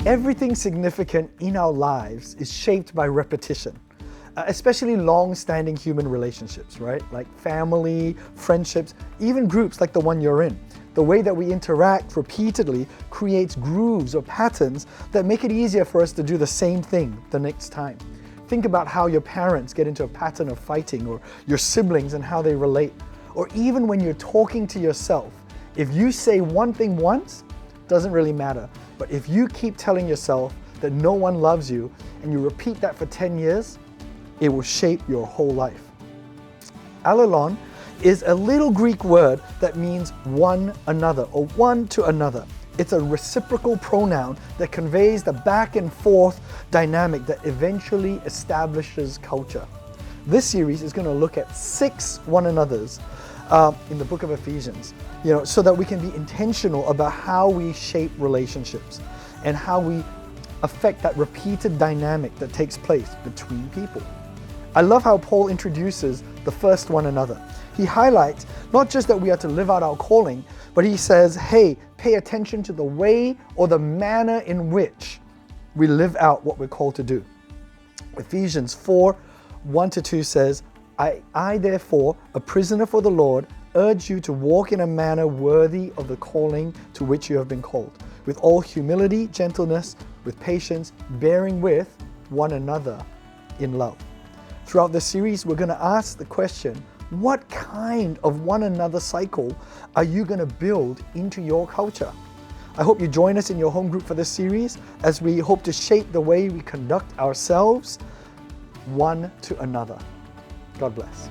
Everything significant in our lives is shaped by repetition, especially long-standing human relationships, right? Like family, friendships, even groups like the one you're in. The way that we interact repeatedly creates grooves or patterns that make it easier for us to do the same thing the next time. Think about how your parents get into a pattern of fighting, or your siblings and how they relate. Or even when you're talking to yourself, if you say one thing once, doesn't really matter. But if you keep telling yourself that no one loves you and you repeat that for 10 years, it will shape your whole life. Allelon is a little Greek word that means one another or one to another. It's a reciprocal pronoun that conveys the back and forth dynamic that eventually establishes culture. This series is going to look at 6 one another's in the book of Ephesians, so that we can be intentional about how we shape relationships and how we affect that repeated dynamic that takes place between people. I love how Paul introduces the first one another. He highlights not just that we are to live out our calling, but he says, hey, pay attention to the way or the manner in which we live out what we're called to do. Ephesians 4:1-2 says, I therefore, a prisoner for the Lord, urge you to walk in a manner worthy of the calling to which you have been called, with all humility, gentleness, with patience, bearing with one another in love. Throughout this series, we're going to ask the question, what kind of one another cycle are you going to build into your culture? I hope you join us in your home group for this series as we hope to shape the way we conduct ourselves one to another. God bless.